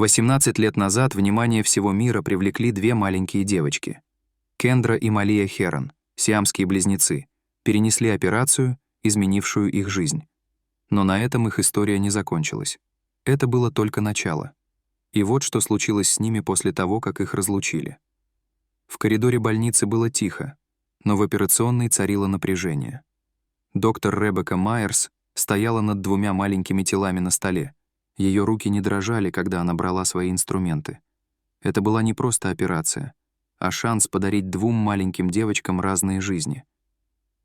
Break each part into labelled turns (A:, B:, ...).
A: 18 лет назад внимание всего мира привлекли две маленькие девочки. Кендра и Малия Херон, сиамские близнецы, перенесли операцию, изменившую их жизнь. Но на этом их история не закончилась. Это было только начало. И вот что случилось с ними после того, как их разлучили. В коридоре больницы было тихо, но в операционной царило напряжение. Доктор Ребекка Майерс стояла над двумя маленькими телами на столе. Ее руки не дрожали, когда она брала свои инструменты. Это была не просто операция, а шанс подарить двум маленьким девочкам разные жизни.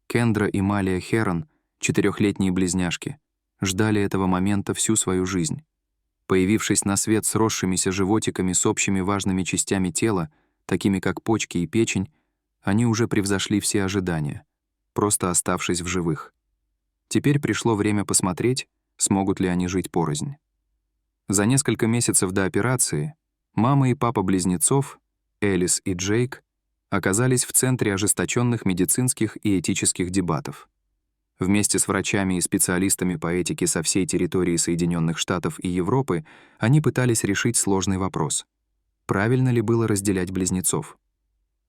A: Кендра и Малия Херон, 4-летние близняшки, ждали этого момента всю свою жизнь. Появившись на свет с росшимися животиками с общими важными частями тела, такими как почки и печень, они уже превзошли все ожидания, просто оставшись в живых. Теперь пришло время посмотреть, смогут ли они жить порознь. За несколько месяцев до операции мама и папа близнецов, Элис и Джейк, оказались в центре ожесточенных медицинских и этических дебатов. Вместе с врачами и специалистами по этике со всей территории Соединенных Штатов и Европы они пытались решить сложный вопрос. Правильно ли было разделять близнецов?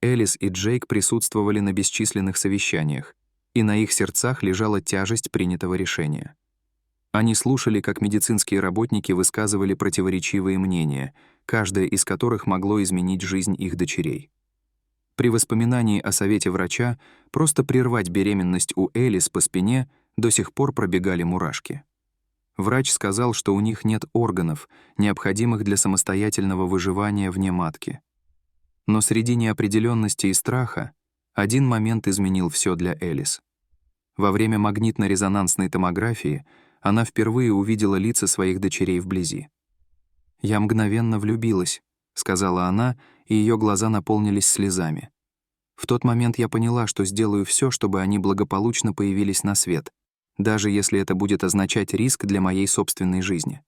A: Элис и Джейк присутствовали на бесчисленных совещаниях, и на их сердцах лежала тяжесть принятого решения. Они слушали, как медицинские работники высказывали противоречивые мнения, каждое из которых могло изменить жизнь их дочерей. При воспоминании о совете врача просто прервать беременность у Элис по спине до сих пор пробегали мурашки. Врач сказал, что у них нет органов, необходимых для самостоятельного выживания вне матки. Но среди неопределенности и страха один момент изменил все для Элис. Во время магнитно-резонансной томографии она впервые увидела лица своих дочерей вблизи. «Я мгновенно влюбилась», — сказала она, и ее глаза наполнились слезами. «В тот момент я поняла, что сделаю все, чтобы они благополучно появились на свет, даже если это будет означать риск для моей собственной жизни».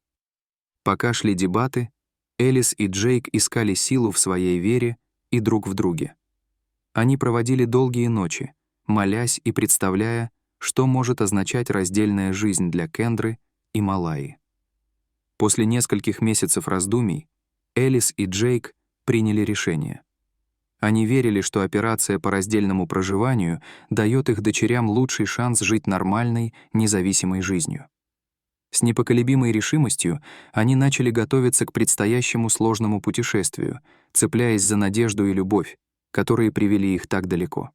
A: Пока шли дебаты, Элис и Джейк искали силу в своей вере и друг в друге. Они проводили долгие ночи, молясь и представляя, что может означать раздельная жизнь для Кендры и Малайи. После нескольких месяцев раздумий Элис и Джейк приняли решение. Они верили, что операция по раздельному проживанию дает их дочерям лучший шанс жить нормальной, независимой жизнью. С непоколебимой решимостью они начали готовиться к предстоящему сложному путешествию, цепляясь за надежду и любовь, которые привели их так далеко.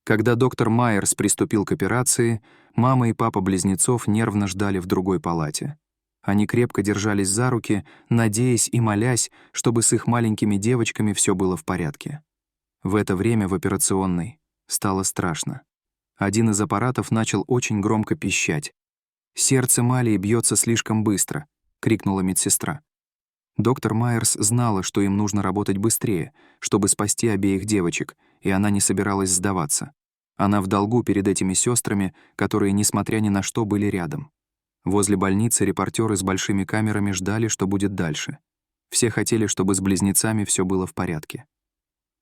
A: Когда доктор Майерс приступил к операции, мама и папа близнецов нервно ждали в другой палате. Они крепко держались за руки, надеясь и молясь, чтобы с их маленькими девочками все было в порядке. В это время в операционной стало страшно. Один из аппаратов начал очень громко пищать. «Сердце Малии бьется слишком быстро», — крикнула медсестра. Доктор Майерс знала, что им нужно работать быстрее, чтобы спасти обеих девочек, и она не собиралась сдаваться. Она в долгу перед этими сестрами, которые, несмотря ни на что, были рядом. Возле больницы репортеры с большими камерами ждали, что будет дальше. Все хотели, чтобы с близнецами все было в порядке.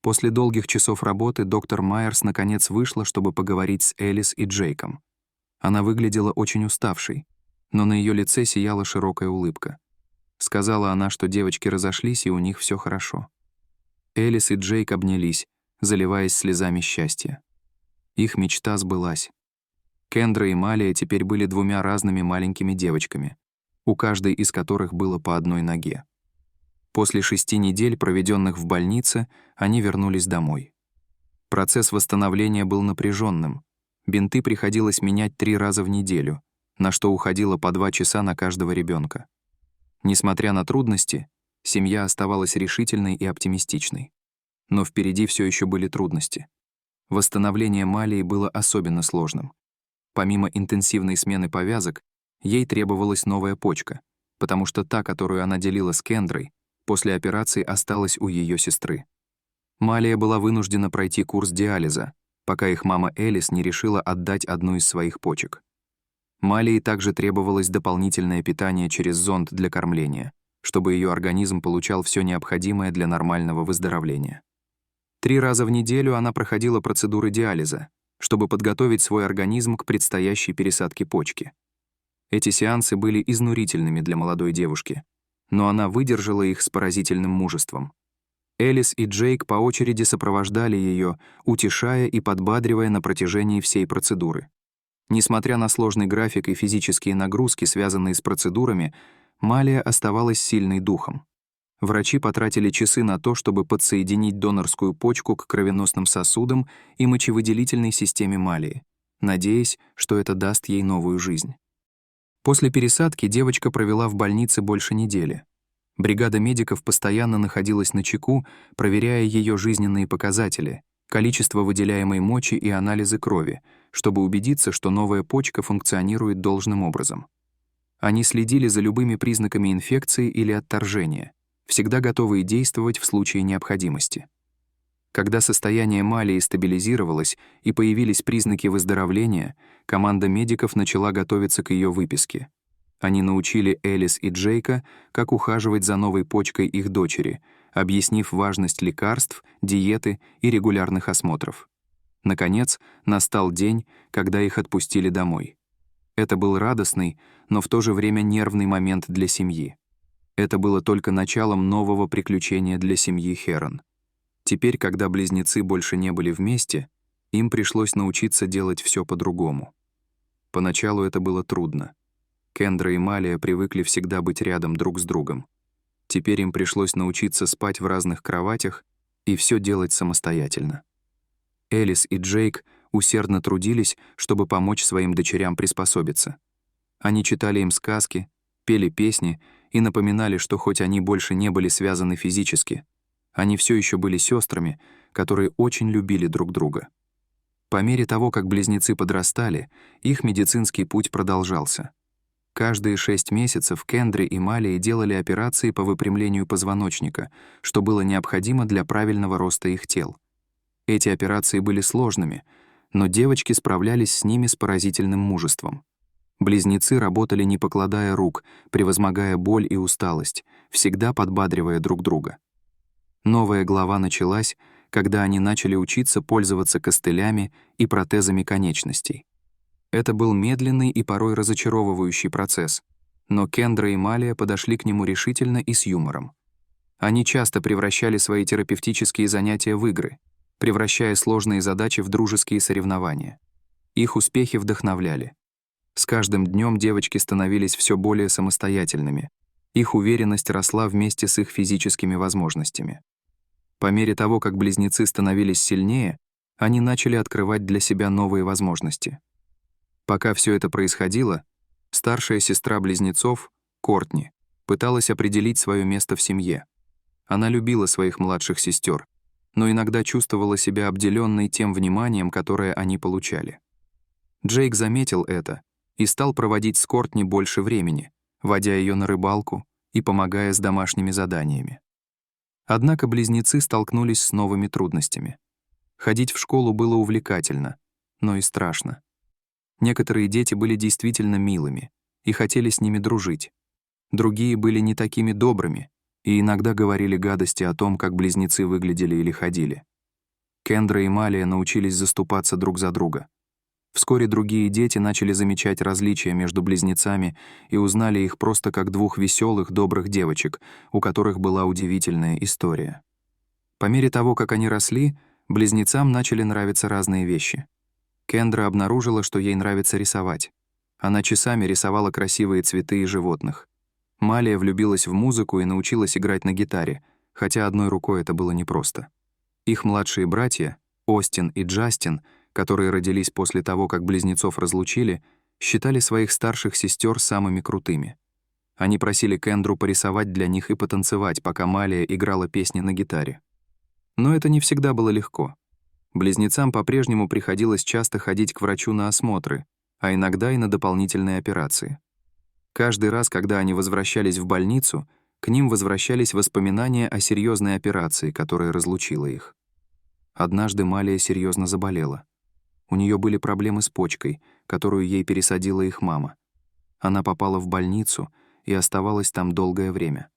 A: После долгих часов работы доктор Майерс наконец вышла, чтобы поговорить с Элис и Джейком. Она выглядела очень уставшей, но на ее лице сияла широкая улыбка. Сказала она, что девочки разошлись, и у них все хорошо. Элис и Джейк обнялись, заливаясь слезами счастья. Их мечта сбылась. Кендра и Малия теперь были двумя разными маленькими девочками, у каждой из которых было по одной ноге. После 6 недель, проведенных в больнице, они вернулись домой. Процесс восстановления был напряженным. Бинты приходилось менять 3 раза в неделю, на что уходило по 2 часа на каждого ребенка. Несмотря на трудности, семья оставалась решительной и оптимистичной. Но впереди все еще были трудности. Восстановление Малии было особенно сложным. Помимо интенсивной смены повязок, ей требовалась новая почка, потому что та, которую она делила с Кендрой, после операции осталась у ее сестры. Малия была вынуждена пройти курс диализа, пока их мама Элис не решила отдать одну из своих почек. Малии также требовалось дополнительное питание через зонд для кормления, чтобы ее организм получал все необходимое для нормального выздоровления. 3 раза в неделю она проходила процедуры диализа, чтобы подготовить свой организм к предстоящей пересадке почки. Эти сеансы были изнурительными для молодой девушки, но она выдержала их с поразительным мужеством. Элис и Джейк по очереди сопровождали ее, утешая и подбадривая на протяжении всей процедуры. Несмотря на сложный график и физические нагрузки, связанные с процедурами, Малия оставалась сильной духом. Врачи потратили часы на то, чтобы подсоединить донорскую почку к кровеносным сосудам и мочевыделительной системе Малии, надеясь, что это даст ей новую жизнь. После пересадки девочка провела в больнице больше недели. Бригада медиков постоянно находилась начеку, проверяя ее жизненные показатели, количество выделяемой мочи и анализы крови, чтобы убедиться, что новая почка функционирует должным образом. Они следили за любыми признаками инфекции или отторжения, всегда готовые действовать в случае необходимости. Когда состояние Малии стабилизировалось и появились признаки выздоровления, команда медиков начала готовиться к ее выписке. Они научили Элис и Джейка, как ухаживать за новой почкой их дочери, объяснив важность лекарств, диеты и регулярных осмотров. Наконец, настал день, когда их отпустили домой. Это был радостный, но в то же время нервный момент для семьи. Это было только началом нового приключения для семьи Херон. Теперь, когда близнецы больше не были вместе, им пришлось научиться делать все по-другому. Поначалу это было трудно. Кендра и Малия привыкли всегда быть рядом друг с другом. Теперь им пришлось научиться спать в разных кроватях и все делать самостоятельно. Элис и Джейк усердно трудились, чтобы помочь своим дочерям приспособиться. Они читали им сказки, пели песни и напоминали, что хоть они больше не были связаны физически, они все еще были сестрами, которые очень любили друг друга. По мере того, как близнецы подрастали, их медицинский путь продолжался. Каждые 6 месяцев Кендре и Малии делали операции по выпрямлению позвоночника, что было необходимо для правильного роста их тел. Эти операции были сложными, но девочки справлялись с ними с поразительным мужеством. Близнецы работали не покладая рук, превозмогая боль и усталость, всегда подбадривая друг друга. Новая глава началась, когда они начали учиться пользоваться костылями и протезами конечностей. Это был медленный и порой разочаровывающий процесс, но Кендра и Малия подошли к нему решительно и с юмором. Они часто превращали свои терапевтические занятия в игры, превращая сложные задачи в дружеские соревнования. Их успехи вдохновляли. С каждым днем девочки становились все более самостоятельными. Их уверенность росла вместе с их физическими возможностями. По мере того, как близнецы становились сильнее, они начали открывать для себя новые возможности. Пока все это происходило, старшая сестра близнецов, Кортни, пыталась определить свое место в семье. Она любила своих младших сестер, но иногда чувствовала себя обделенной тем вниманием, которое они получали. Джейк заметил это и стал проводить с Кортни больше времени, водя ее на рыбалку и помогая с домашними заданиями. Однако близнецы столкнулись с новыми трудностями. Ходить в школу было увлекательно, но и страшно. Некоторые дети были действительно милыми и хотели с ними дружить. Другие были не такими добрыми и иногда говорили гадости о том, как близнецы выглядели или ходили. Кендра и Малия научились заступаться друг за друга. Вскоре другие дети начали замечать различия между близнецами и узнали их просто как двух веселых, добрых девочек, у которых была удивительная история. По мере того, как они росли, близнецам начали нравиться разные вещи. Кендра обнаружила, что ей нравится рисовать. Она часами рисовала красивые цветы и животных. Малия влюбилась в музыку и научилась играть на гитаре, хотя одной рукой это было непросто. Их младшие братья, Остин и Джастин, которые родились после того, как близнецов разлучили, считали своих старших сестер самыми крутыми. Они просили Кендру порисовать для них и потанцевать, пока Малия играла песни на гитаре. Но это не всегда было легко. Близнецам по-прежнему приходилось часто ходить к врачу на осмотры, а иногда и на дополнительные операции. Каждый раз, когда они возвращались в больницу, к ним возвращались воспоминания о серьезной операции, которая разлучила их. Однажды Малия серьезно заболела. У нее были проблемы с почкой, которую ей пересадила их мама. Она попала в больницу и оставалась там долгое время.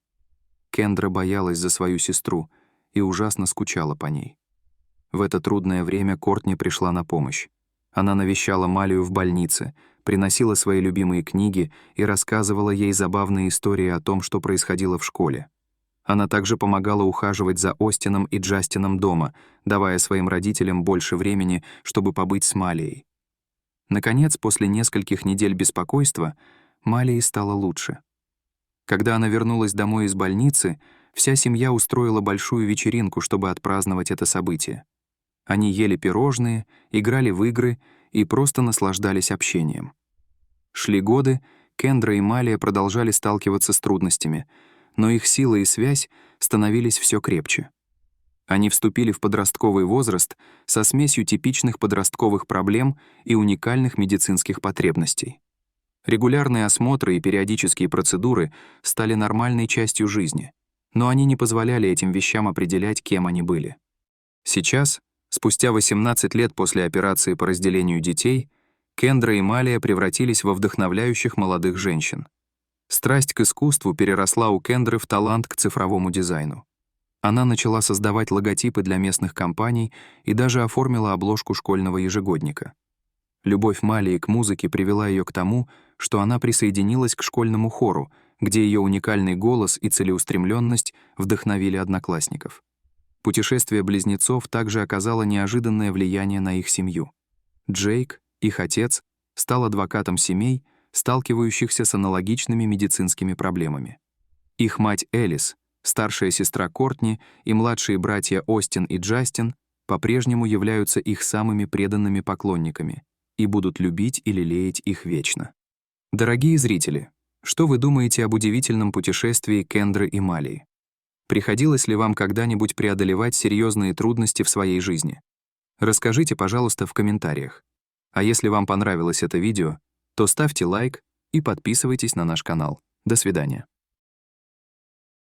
A: Кендра боялась за свою сестру и ужасно скучала по ней. В это трудное время Кортни пришла на помощь. Она навещала Малию в больнице, приносила свои любимые книги и рассказывала ей забавные истории о том, что происходило в школе. Она также помогала ухаживать за Остином и Джастином дома, давая своим родителям больше времени, чтобы побыть с Малией. Наконец, после нескольких недель беспокойства, Малии стало лучше. Когда она вернулась домой из больницы, вся семья устроила большую вечеринку, чтобы отпраздновать это событие. Они ели пирожные, играли в игры и просто наслаждались общением. Шли годы, Кендра и Малия продолжали сталкиваться с трудностями, но их сила и связь становились все крепче. Они вступили в подростковый возраст со смесью типичных подростковых проблем и уникальных медицинских потребностей. Регулярные осмотры и периодические процедуры стали нормальной частью жизни, но они не позволяли этим вещам определять, кем они были. Сейчас, спустя 18 лет после операции по разделению детей, Кендра и Малия превратились во вдохновляющих молодых женщин. Страсть к искусству переросла у Кендры в талант к цифровому дизайну. Она начала создавать логотипы для местных компаний и даже оформила обложку школьного ежегодника. Любовь Малии к музыке привела ее к тому, что она присоединилась к школьному хору, где ее уникальный голос и целеустремленность вдохновили одноклассников. Путешествие близнецов также оказало неожиданное влияние на их семью. Джейк, их отец, стал адвокатом семей, сталкивающихся с аналогичными медицинскими проблемами. Их мать Элис, старшая сестра Кортни и младшие братья Остин и Джастин по-прежнему являются их самыми преданными поклонниками и будут любить и лелеять их вечно. Дорогие зрители, что вы думаете об удивительном путешествии Кендры и Малии? Приходилось ли вам когда-нибудь преодолевать серьезные трудности в своей жизни? Расскажите, пожалуйста, в комментариях. А если вам понравилось это видео, то ставьте лайк и подписывайтесь на наш канал. До свидания.